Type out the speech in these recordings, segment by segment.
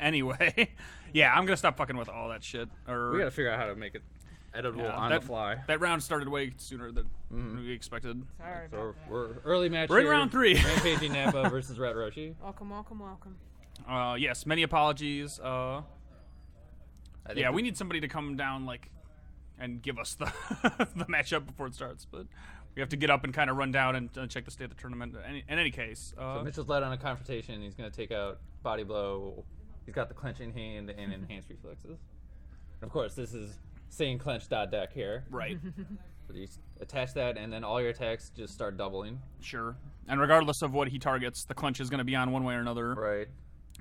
anyway. Yeah, I'm gonna stop fucking with all that shit. We gotta figure out how to make it editable on the fly. That round started way sooner than we expected. Sorry So about that. we're early match. We're in here. round 3. Rampaging Nappa versus Roshi. Welcome, welcome, welcome. Yes, many apologies. I think Yeah, we need somebody to come down and give us the the matchup before it starts, but we have to get up and kind of run down and check the state of the tournament. In any case, So Mitchell's led on a confrontation. He's going to take out body blow. He's got the clench in hand and enhanced reflexes. And of course, this is Saiyan clench deck here. right, But you attach that, and then all your attacks just start doubling. sure. And regardless of what he targets, the clench is going to be on one way or another. Right.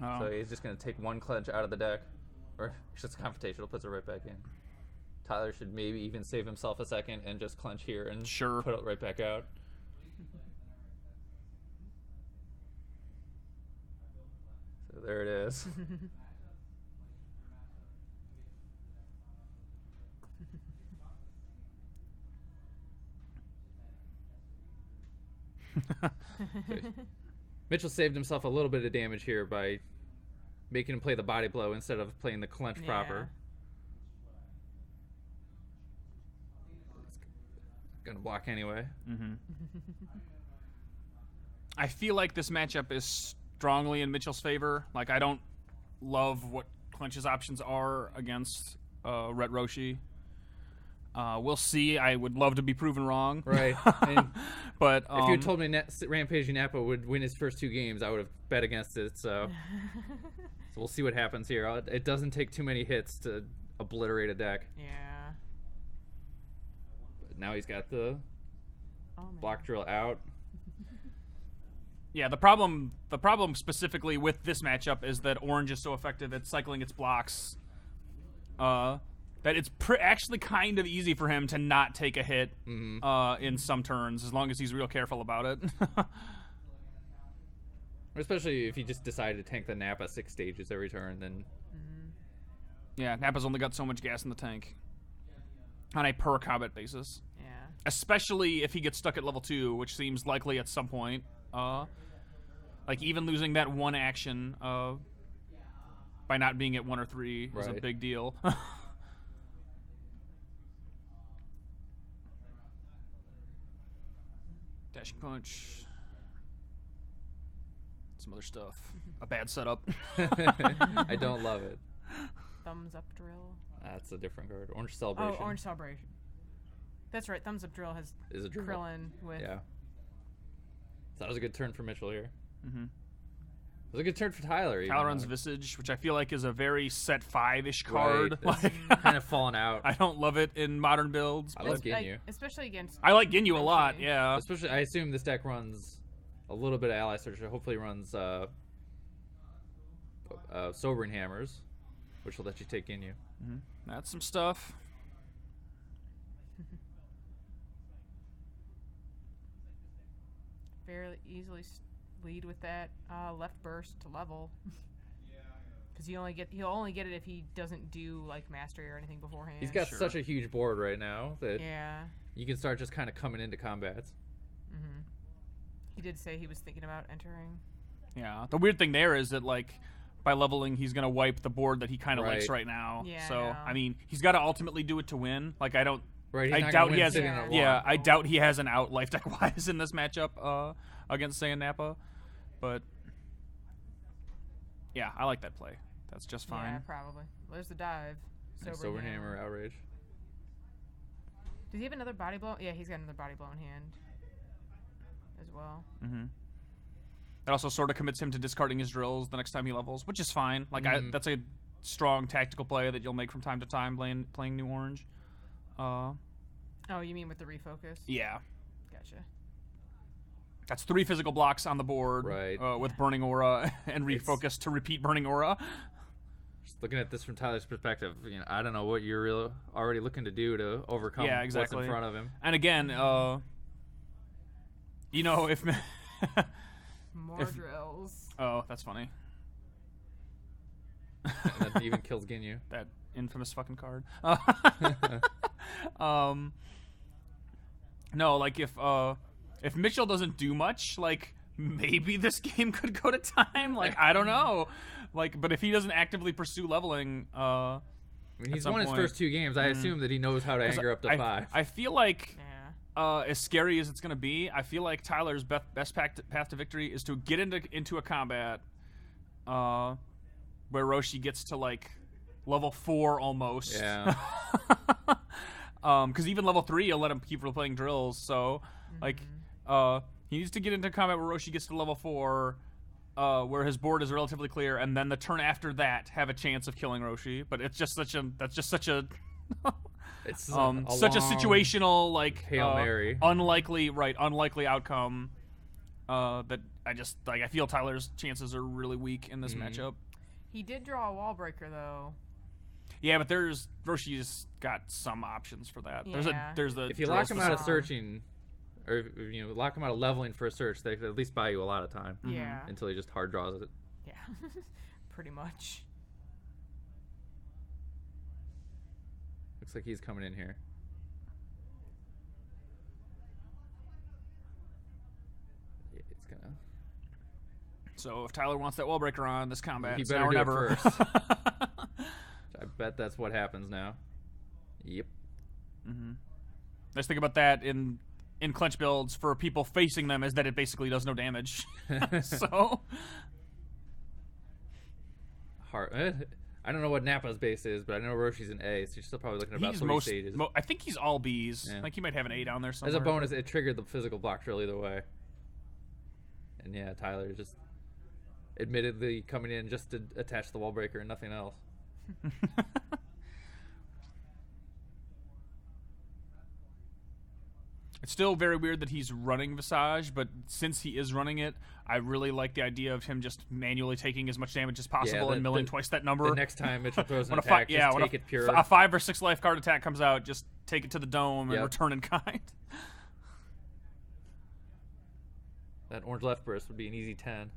Um, So he's just going to take one clench out of the deck. Or it's just a confrontational, puts it right back in. Tyler should maybe even save himself a second and just clench here and Sure. put it right back out. So there it is. Mitchell saved himself a little bit of damage here by making him play the body blow instead of playing the clench proper. Gonna block anyway. I feel like this matchup is strongly in Mitchell's favor. Like, I don't love what Clench's options are against Ret Roshi. We'll see. I would love to be proven wrong. Right. And but if you had told me Rampaging Nappa would win his first 2 games, I would have bet against it. So we'll see what happens here. It doesn't take too many hits to obliterate a deck. Yeah. But now he's got the block drill out. Yeah, the problem specifically with this matchup is that Orange is so effective at cycling its blocks that it's actually kind of easy for him to not take a hit in some turns, as long as he's real careful about it. Especially if you just decide to tank the Nappa 6 stages every turn, then... Yeah, Nappa's only got so much gas in the tank on a per combat basis. Yeah. Especially if he gets stuck at level 2, which seems likely at some point. Like, even losing that one action by not being at 1 or 3 is a Right. big deal. Dashing punch. Some other stuff. A bad setup. I don't love it. Thumbs up drill. That's a different card. Orange Celebration. Oh, Orange Celebration. That's right. Thumbs up drill has is a drill. Krillin with. Yeah. So that was a good turn for Mitchell here. It was a good turn for Tyler. Even Tyler runs Visage, which I feel like is a very set 5-ish card. Right. Like, kind of falling out. I don't love it in modern builds. I love Ginyu. Especially against. I like Ginyu a lot, Roshi. yeah. Especially, I assume this deck runs a little bit of Ally Search. Hopefully runs Sobering Hammers, which will let you take Ginyu. That's some stuff. Fairly easily lead with that left burst to level. Because he'll only get it if he doesn't do like mastery or anything beforehand. He's got Sure. such a huge board right now that Yeah. you can start just kind of coming into combats. He did say he was thinking about entering. Yeah. The weird thing there is that, like, by leveling, he's going to wipe the board that he kind of likes Right. right now. Yeah, So, I know. I mean, he's got to ultimately do it to win. Like, I don't... Right, he's I not doubt gonna he win has. sitting at Yeah, one. I doubt he has an out life deck wise in this matchup against Saiyan Nappa, but yeah, I like that play. That's just fine. Yeah, probably. There's the dive. Sobering Hammer, Outrage. Does he have another body blow? Yeah, he's got another body blow in hand as well. It also sort of commits him to discarding his drills the next time he levels, which is fine. Like, that's a strong tactical play that you'll make from time to time playing New Orange. Oh, you mean with the refocus? Yeah. Gotcha. That's 3 physical blocks on the board, Right. With Burning Aura and Refocus to repeat Burning Aura. Just looking at this from Tyler's perspective, you know, I don't know what you're already looking to do to overcome Yeah, exactly. what's in front of him. And again, you know, if... More drills. Oh, that's funny. And that even kills Ginyu. That infamous fucking card. No, like, if Mitchell doesn't do much, like, maybe this game could go to time. Like, I don't know. Like, but if he doesn't actively pursue leveling, I mean, he's some won his point. first 2 games. I assume that he knows how to anger up to 5. I feel like, Yeah. as scary as it's going to be, I feel like Tyler's best path to victory is to get into a combat where Roshi gets to, like, level 4 almost. Yeah. Because even level 3, you'll let him keep replaying drills. So, like, he needs to get into combat where Roshi gets to level 4, where his board is relatively clear, and then the turn after that have a chance of killing Roshi. But it's just such a It's such a long situational, like, Hail Mary. unlikely outcome. That I feel Tyler's chances are really weak in this matchup. He did draw a wall breaker though. Yeah, but Roshi's got some options for that. Yeah. There's the If you drill lock him out of specific- searching, or lock him out of leveling for a search, they could at least buy you a lot of time. Yeah. Until he just hard draws it. Yeah. Pretty much. Looks like he's coming in here. Yeah, he's gonna. So if Tyler wants that wall breaker on this combat, He it's better now or do it never. first. I bet that's what happens now. Yep. Nice thing about that in clench builds for people facing them is that it basically does no damage. So Hard. I don't know what Nappa's base is, but I know Roshi's an A, so you're still probably looking at about he's 3 stages. I think he's all Bs. Yeah. Like he might have an A down there As somewhere. a bonus, it triggered the physical block drill either way. And yeah, Tyler just admittedly coming in just to attach the wall breaker and nothing else. It's still very weird that he's running Visage, but since he is running it, I really like the idea of him just manually taking as much damage as possible and milling twice that number. The next time Mitchell throws an when attack, just when take it pure. a 5 or 6 life card attack comes out, just take it to the dome and Yep. return in kind. That orange left burst would be an easy 10.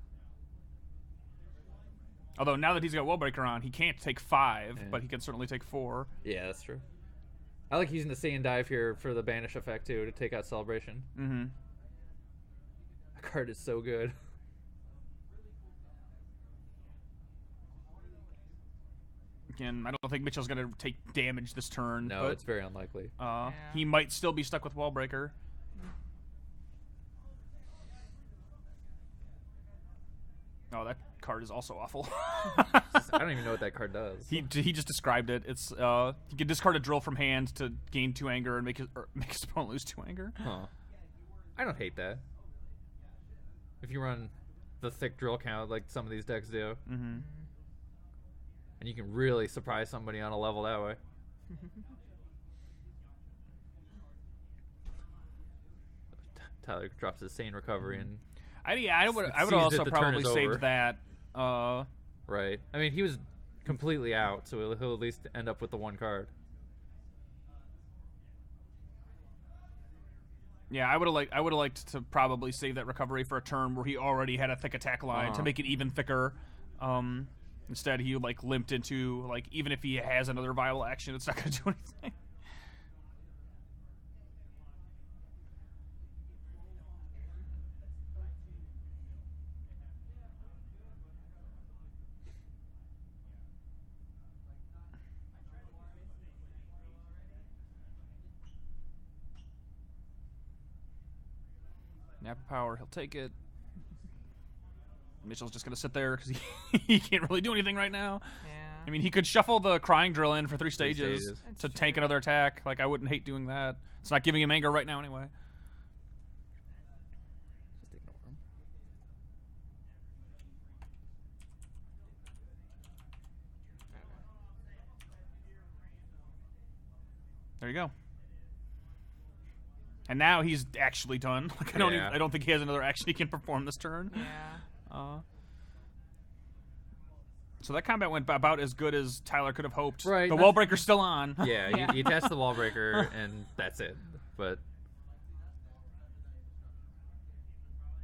Although now that he's got Wallbreaker on, he can't take 5, Yeah. but he can certainly take 4. Yeah, that's true. I like using the Saiyan dive here for the banish effect too, to take out Celebration. Mm-hmm. That card is so good. Again, I don't think Mitchell's going to take damage this turn. No, but, it's very unlikely. Yeah. he might still be stuck with Wallbreaker. Oh, that card is also awful. I don't even know what that card does. He just described it. It's you can discard a drill from hand to gain 2 anger and make his opponent lose 2 anger. Huh. I don't hate that. If you run the thick drill count like some of these decks do, Mm-hmm. and you can really surprise somebody on a level that way. Tyler drops his Saiyan recovery and I would sees also that the turn probably is saved over. that. right. I mean, he was completely out, so he'll at least end up with the 1 card. Yeah, I would have liked to probably save that recovery for a turn where he already had a thick attack line to make it even thicker. Instead, he limped into even if he has another viable action, it's not going to do anything. Nappa power, he'll take it. Mitchell's just going to sit there because he can't really do anything right now. Yeah. I mean, he could shuffle the crying drill in for 3 stages, stages. That's to true. tank another attack. I wouldn't hate doing that. It's not giving him anger right now anyway. Just ignore him. There you go. And now he's actually done. Yeah. I don't think he has another action he can perform this turn. Yeah. So that combat went about as good as Tyler could have hoped. Right, The that's- Wallbreaker's still on. Yeah, Yeah. you attach the wall breaker and that's it. But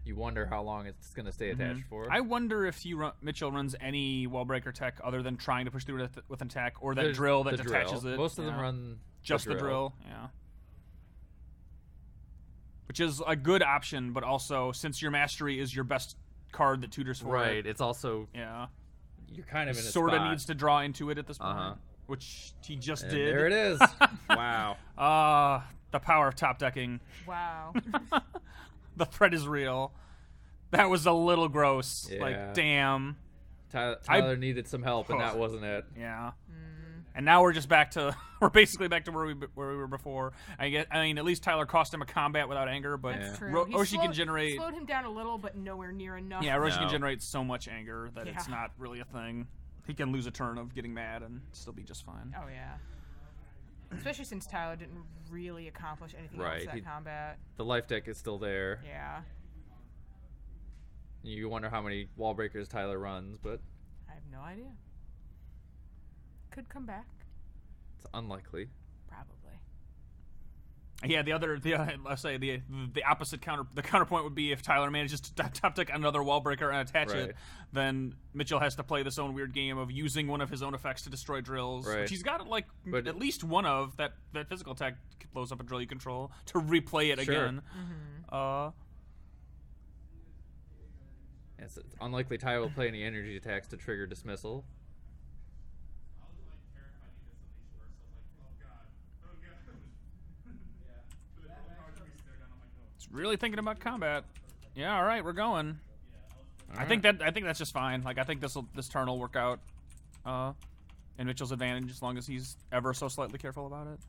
you wonder how long it's going to stay attached for. I wonder if Mitchell runs any Wallbreaker tech other than trying to push through with an attack, or that There's drill that the detaches drill. it. Most of them Yeah. run Just the drill, yeah. Which is a good option, but also since your mastery is your best card that tutors for Right. it, It's also yeah. you're kind of in a sort of spot. needs to draw into it at this point, which he just And did. there it is. Wow. The power of top decking. Wow. The threat is real. That was a little gross. Yeah. Like, damn. Tyler needed some help, and that wasn't it. Yeah. And now we're just back to basically back to where we were before. I mean, at least Tyler cost him a combat without anger, but That's true. Roshi can generate. Slowed him down a little, but nowhere near enough. Yeah, Roshi can generate so much anger that it's Yeah. not really a thing. He can lose a turn of getting mad and still be just fine. Oh yeah. Especially since Tyler didn't really accomplish anything else Right, that combat. The life deck is still there. Yeah. You wonder how many wall breakers Tyler runs, but I have no idea. Could come back. it's unlikely. Probably. Yeah, let's say the opposite counterpoint would be if Tyler manages to top deck another wall breaker and attach it, then Mitchell has to play this own weird game of using one of his own effects to destroy drills, which he's got But at least one of that physical attack blows up a drill you control to replay it again. It's unlikely Tyler will play any energy attacks to trigger dismissal. It's really thinking about combat. Yeah, all right, we're going. I think that's just fine. Like, I think this turn will work out in Mitchell's advantage as long as he's ever so slightly careful about it.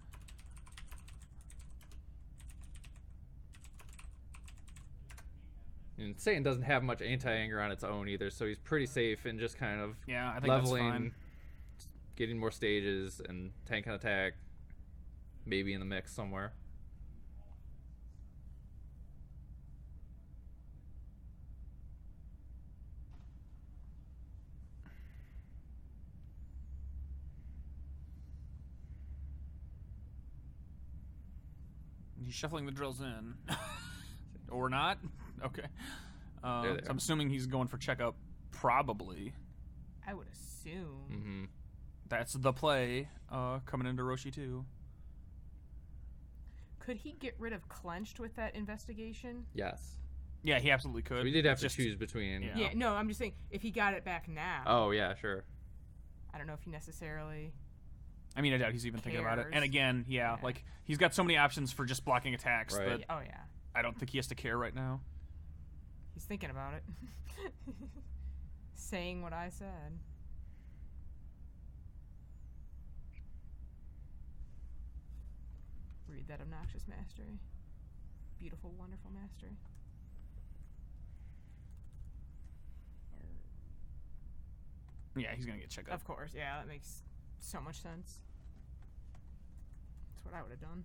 And Saiyan doesn't have much anti-anger on its own either, so he's pretty safe in just kind of Yeah, I think leveling, that's fine. getting more stages, and tank and attack, maybe in the mix somewhere. He's shuffling the drills in. Or not? Okay. There they So are. I'm assuming he's going for checkup, probably. I would assume. Mm-hmm. That's the play coming into Roshi too. Could he get rid of clenched with that investigation? Yes. Yeah, he absolutely could. We did have It's to choose between. Yeah. Yeah, no, I'm just saying if he got it back now. Oh, yeah, sure. I don't know if he necessarily. I mean, I doubt he's even thinking about it. Cares. And again, yeah, like he's got so many options for just blocking attacks Right. that Oh yeah, I don't think he has to care right now. he's thinking about it. Saying what I said. Read that obnoxious mastery. Beautiful, wonderful mastery. Yeah, he's gonna get checked up. Of course, yeah, that makes so much sense. That's what I would have done.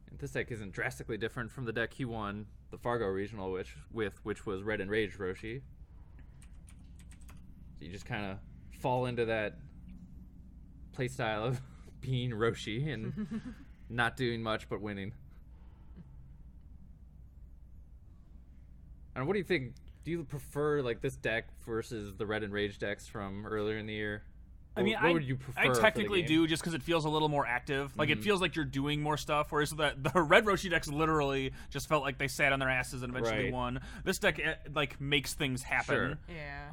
And this deck isn't drastically different from the deck he won the Fargo Regional which was Red Enraged Roshi. So you just kind of fall into that playstyle of being Roshi and not doing much but winning. And what do you think? Do you prefer like this deck versus the Red Enraged decks from earlier in the year? I mean, what would you prefer? I for the technically game? do just because it feels a little more active. Like it feels like you're doing more stuff. Whereas the Red Roshi decks literally just felt like they sat on their asses and eventually Right. won. This deck like makes things happen. Sure. Yeah.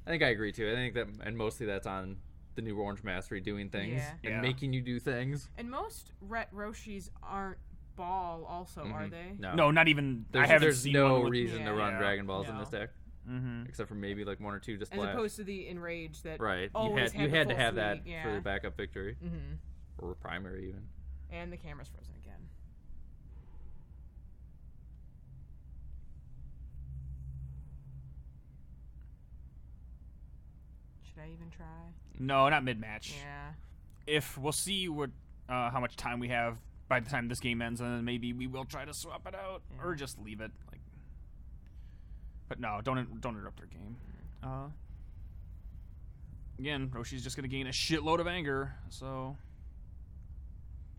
I think I agree too. I think that, and mostly that's on the new Orange Mastery doing things Yeah. and Yeah. making you do things. And most Roshis aren't ball, also, are they? No, not even. I There's, haven't there's seen no one with, reason to Yeah. run Yeah. Dragon Balls in No. this deck, except for maybe like one or two to As splash. opposed to the Enraged that Right, always you the had to full have that suite, yeah. for the backup victory Mm-hmm. or primary even. And the camera's frozen again. Should I even try? No, not mid match. Yeah. If we'll see what how much time we have by the time this game ends, and then maybe we will try to swap it out or just leave it. Like, but no, don't interrupt their game. Again, Roshi's just gonna gain a shitload of anger. So,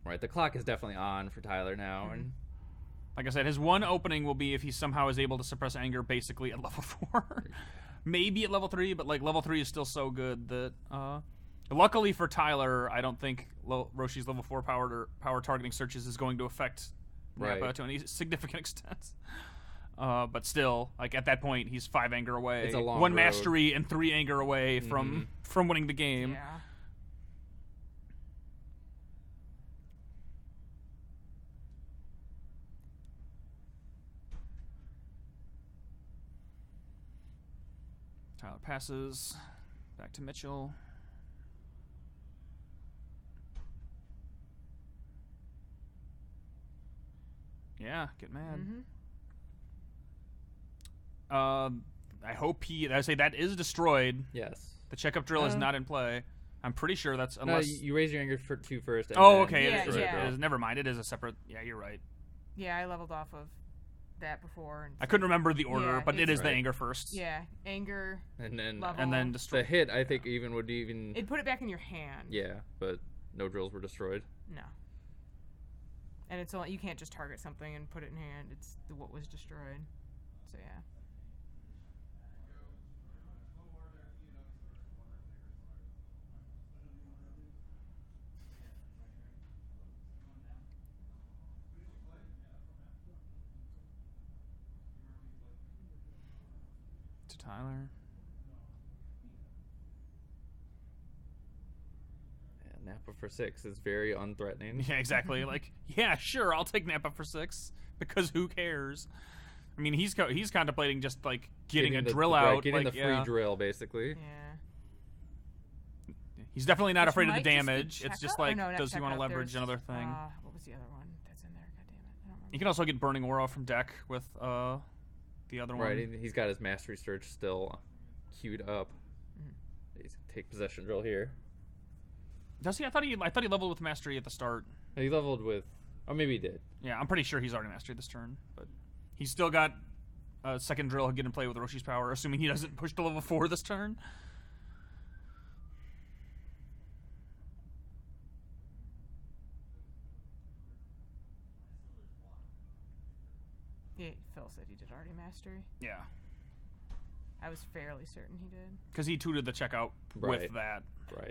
Right, the clock is definitely on for Tyler now, and like I said, his one opening will be if he somehow is able to suppress anger basically at level 4. Maybe at level 3, but like level 3 is still so good that luckily for Tyler, I don't think Roshi's level 4 power targeting searches is going to affect Nappa Right. to any significant extent. But still, like at that point, he's 5 anger away, It's a long 1 road. mastery and 3 anger away from winning the game. Yeah. Tyler passes back to Mitchell. Yeah, get mad. I hope I say that is destroyed. Yes. The checkup drill is not in play. I'm pretty sure that's No, unless. you raise your anger for 2 first. And Oh, then okay. Yeah, it is, yeah. it is- never mind. It is a separate. Yeah, you're right. Yeah, I leveled off of that before. And I couldn't remember the order, Yeah, but it it's- is the Right. anger first. Yeah, anger. And then Level. And then the destroy. hit, I think, even would even. It'd put it back in your hand. Yeah, but no drills were destroyed. No. And it's only, you can't just target something and put it in hand. It's what was destroyed. So yeah. To Tyler. Yeah, Nappa for 6 is very unthreatening. Yeah, exactly. Like, yeah, sure, I'll take Nappa for 6 because who cares? I mean, he's contemplating just like getting a drill out, getting like, the free yeah. drill, basically. Yeah. He's definitely not Which afraid of the might just be damage. It's just checkup? Or like, no, not does he want to checkup, leverage there's, another thing? What was the other one that's in there? God damn it. I don't remember. You can also get Burning Aura from deck with the other one. Right, he's got his Mastery Surge still queued up. He's gonna take Possession Drill here. Does he? I thought he leveled with Mastery at the start. He leveled with... Oh, maybe he did. Yeah, I'm pretty sure he's already mastered this turn, but he's still got a second drill he'll get in play with Roshi's power, assuming he doesn't push to level 4 this turn. Yeah, Phil said he did already mastery. Yeah, I was fairly certain he did. because he tutored the checkout Right. with that.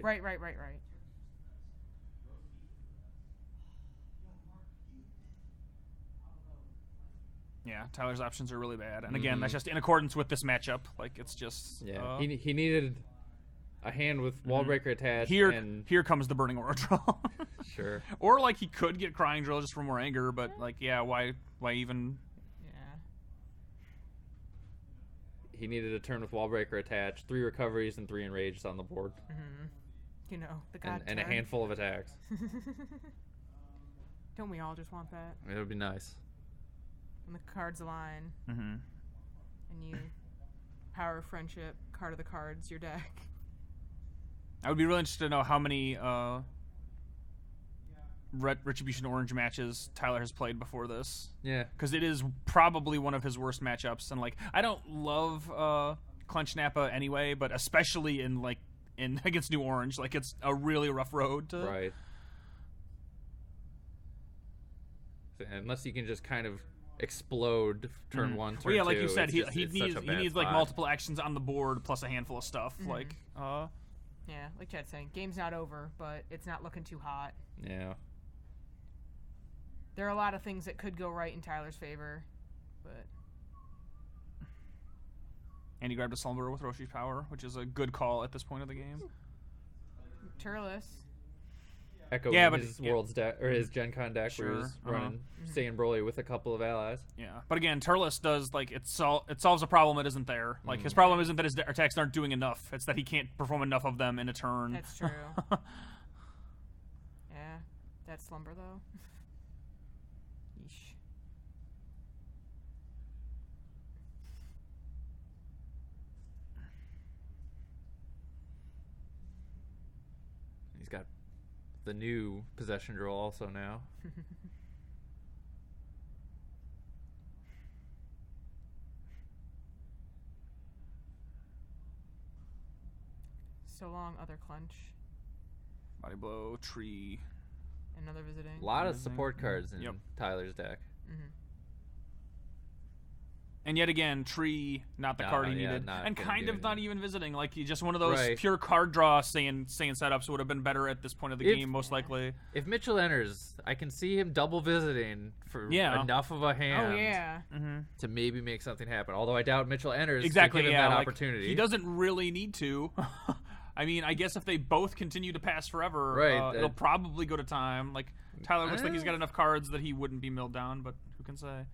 Right. Right. Yeah, Tyler's options are really bad, and again, that's just in accordance with this matchup. Like, it's just Yeah, he needed a hand with Wallbreaker attached. here. And... Here comes the Burning Aura draw. Sure. Or like he could get Crying Drill just for more anger, but like, yeah, why even? Yeah. He needed a turn with Wallbreaker attached, 3 recoveries and 3 enraged on the board, You know, the god and a turn. handful of attacks. Don't we all just want that? It would be nice. When the cards align Mm-hmm. and you power of friendship, card of the cards, your deck. I would be really interested to know how many Retribution Orange matches Tyler has played before this, Yeah. because it is probably one of his worst matchups. And like, I don't love Clench Nappa anyway, but especially in against New Orange, like it's a really rough road to. Right. Unless you can just kind of explode turn 1, turn 2. Well, yeah, like you said, it's he just- it's such a bad needs like spot. multiple actions on the board plus a handful of stuff. Like, Yeah, like Chad's saying, game's not over, but it's not looking too hot. Yeah. There are a lot of things that could go right in Tyler's favor, but and he grabbed a Slumber with Roshi's power, which is a good call at this point of the game. Turles. Echo Yeah, in but- his yeah. World's deck or his Gen Con deck where Sure, he's running Saiyan Broly with a couple of allies. Yeah, but again, Turles does like it solves a problem that isn't there. Like his problem isn't that his attacks aren't doing enough; it's that he can't perform enough of them in a turn. That's true. Yeah, that slumber though. Yeesh. He's got the new Possession Drill also now. So long, other clench. Body blow, tree. Another visiting. A lot of Amazing. support cards in Yep. Tyler's deck. And yet again, tree, not the card he needed. And kind of not even visiting. Like, just one of those pure card draw Saiyan setups would have been better at this point of the game, most likely. If Mitchell enters, I can see him double visiting for enough of a hand to maybe make something happen. Although I doubt Mitchell enters to give him that opportunity. He doesn't really need to. I mean, I guess if they both continue to pass forever, it'll probably go to time. Like, Tyler looks like he's got enough cards that he wouldn't be milled down, but who can say?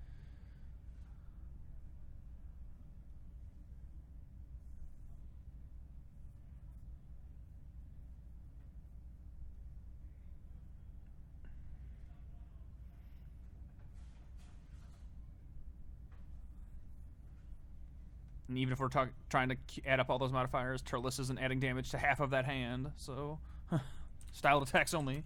And even if we're trying to add up all those modifiers, Turles isn't adding damage to half of that hand, so styled attacks only.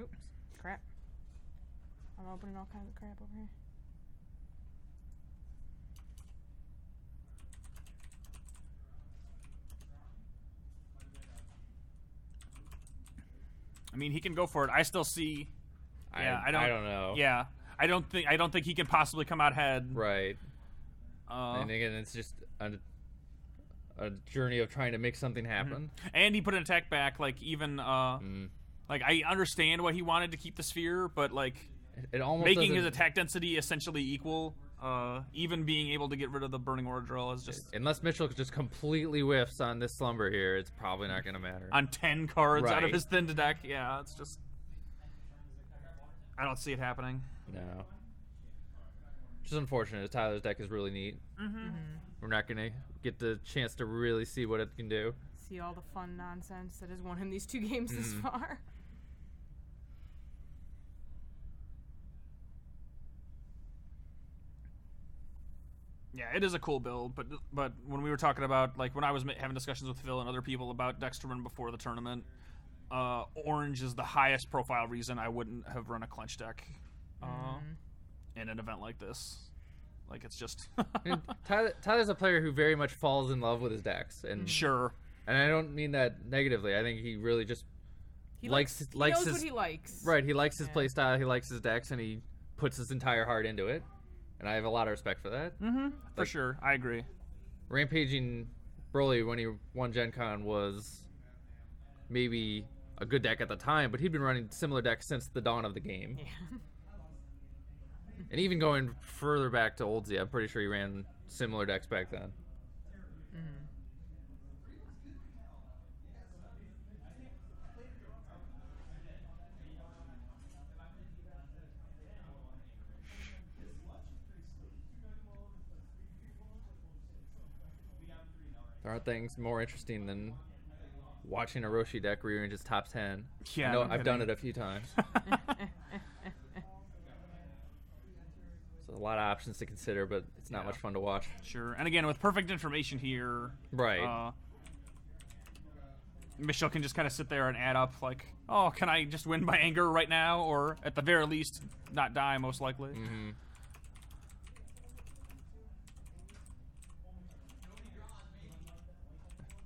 Oops, crap. I'm opening all kinds of crap over here. I mean, he can go for it. I still see... Yeah, I don't know. Yeah, I don't think he can possibly come out ahead. Right. And again, it's just a journey of trying to make something happen. And he put an attack back. Like even like I understand why he wanted to keep the sphere, but like it almost making his attack density essentially equal. Even being able to get rid of the burning aura drill is just unless Mitchell just completely whiffs on this slumber here, it's probably not going to matter. On 10 cards out of his thinned deck, yeah, it's just. I don't see it happening. No. Which is unfortunate. Tyler's deck is really neat. We're not going to get the chance to really see what it can do. See all the fun nonsense that has won him these 2 games this far. Yeah, it is a cool build, but when we were talking about, like, when I was having discussions with Phil and other people about decks to run before the tournament, orange is the highest profile reason I wouldn't have run a clench deck in an event like this. Like, it's just... Tyler's a player who very much falls in love with his decks. And sure. And I don't mean that negatively. I think he really just he knows what he likes. Right, he likes his play style, he likes his decks, and he puts his entire heart into it. And I have a lot of respect for that. For sure, I agree. Rampaging Broly, when he won Gen Con, was maybe a good deck at the time, but he'd been running similar decks since the dawn of the game. Yeah. And even going further back to Old Z, I'm pretty sure he ran similar decks back then. There are things more interesting than watching a Roshi deck rearrange its top 10. Yeah, no, I've done it a few times. So a lot of options to consider, but it's not much fun to watch. Sure. And again, with perfect information here, right? Michelle can just kind of sit there and add up, like, oh, can I just win by anger right now, or at the very least, not die, most likely.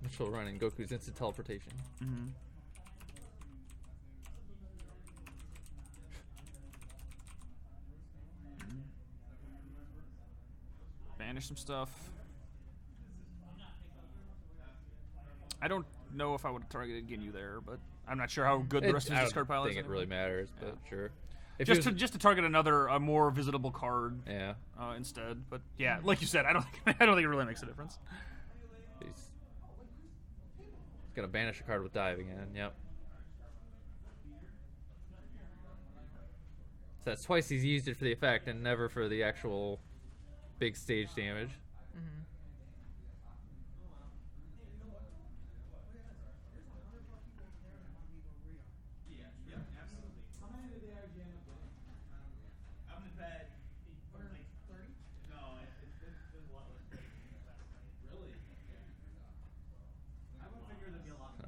Mitchell running Goku's instant teleportation. Banish some stuff. I don't know if I would have targeted Ginyu there, but I'm not sure how good the rest of his discard pile is. I don't think it really matters, but sure. If just to target a more visitable card. Yeah. Instead, but yeah, like you said, I don't think it really makes a difference. He's gonna banish a card with dive again. Yep. So that's twice he's used it for the effect and never for the actual big stage damage.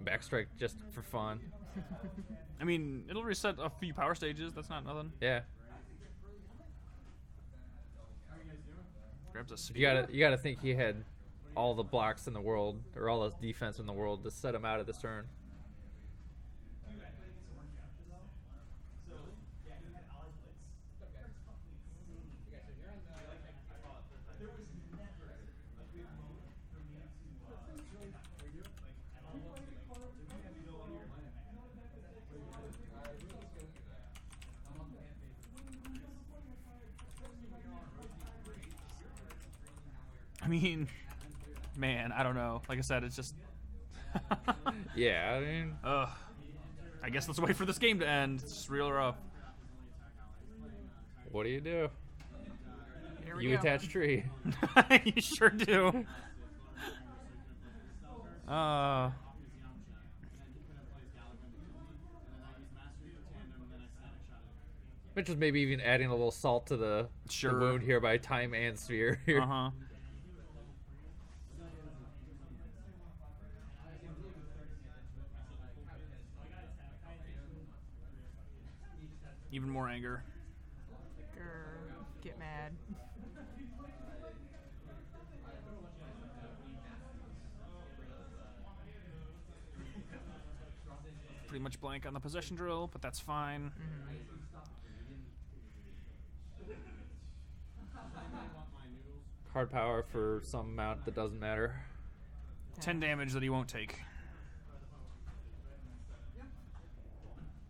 Backstrike just for fun. I mean, it'll reset a few power stages. That's not nothing. Yeah. Grabs a spear. You gotta think he had all the blocks in the world, or all the defense in the world, to set him out of this turn. I mean, man, I don't know. Like I said, it's just. Yeah, I mean. I guess let's wait for this game to end. It's just real rough. What do? Here we You go. attach tree. You sure do. Mitchell's maybe even adding a little salt to the Sure. wound here by time and sphere here. Uh-huh. Even more anger. Get mad. Pretty much blank on the possession drill, but that's fine. Card power for some amount that doesn't matter. 10 damage that he won't take.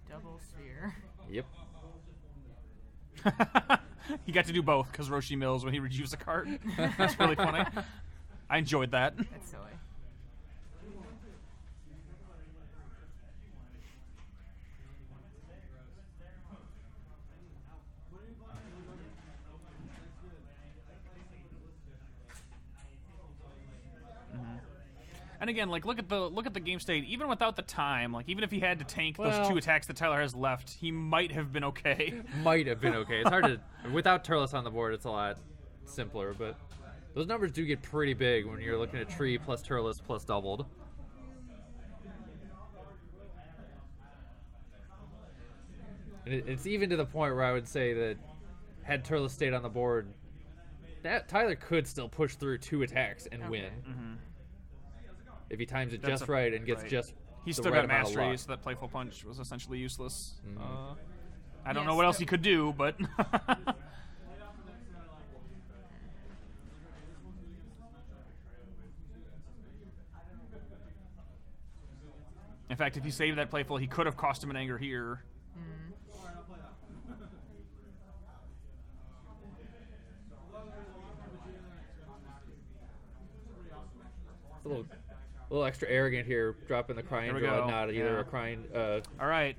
Double sphere. Yep. He got to do both because Roshi mills when he reduced a card. That's really funny. I enjoyed that. That's silly. And again, like look at the game state. Even without the time, like even if he had to tank those Well- 2 attacks that Tyler has left, he might have been okay. Might have been okay. It's hard to without Turles on the board. It's a lot simpler, but those numbers do get pretty big when you're looking at tree plus Turles plus doubled. And it's even to the point where I would say that had Turles stayed on the board, that Tyler could still push through 2 attacks and win. If he times it That's just a- right and gets right. just He's the still right got amount of mastery, luck. so that playful punch was essentially useless. I don't Yes, know what else so- he could do, but in fact, if he saved that playful, he could have cost him an anger here. It's a little extra arrogant here, dropping the crying There we drill, go. not either Yeah. a crying All right,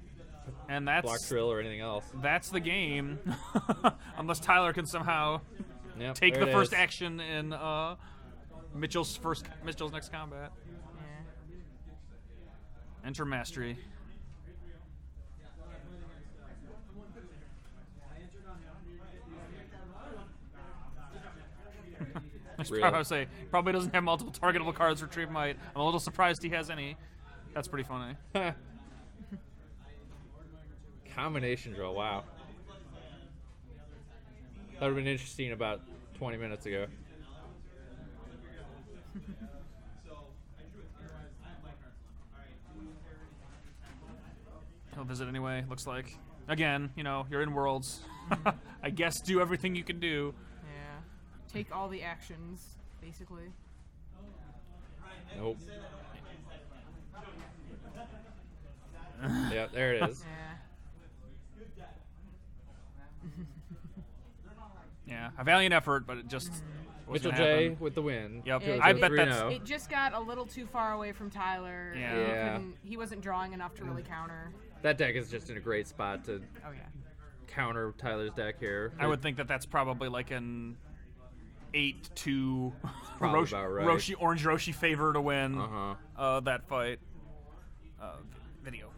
and block that's drill or anything else. the game. Unless Tyler can somehow Yep, take there the it first is. action in Mitchell's next combat. Yeah. Enter mastery. Really? I would say probably doesn't have multiple targetable cards for Retrieve Might. I'm a little surprised he has any. That's pretty funny. Combination drill, wow. That would have been interesting about 20 minutes ago. He'll visit anyway, looks like. Again, you know, you're in Worlds. I guess do everything you can do. Yeah. Take all the actions, basically. Nope. Yeah, there it is. Yeah. Yeah, a valiant effort, but it just wasn't Mitchell gonna J happen. with the win. Yep, Yeah, I it- bet it- that's... 3-0. It just got a little too far away from Tyler. and Yeah. He, Yeah. he wasn't drawing enough to really counter. That deck is just in a great spot to Oh, yeah. counter Tyler's deck here. I would think that that's probably like an 8-2 probably Roshi, about right. Orange Roshi favor to win that fight. Video.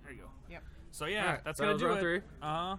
There you go. Yep. So yeah, Alright, that's that gonna was do round it. 3.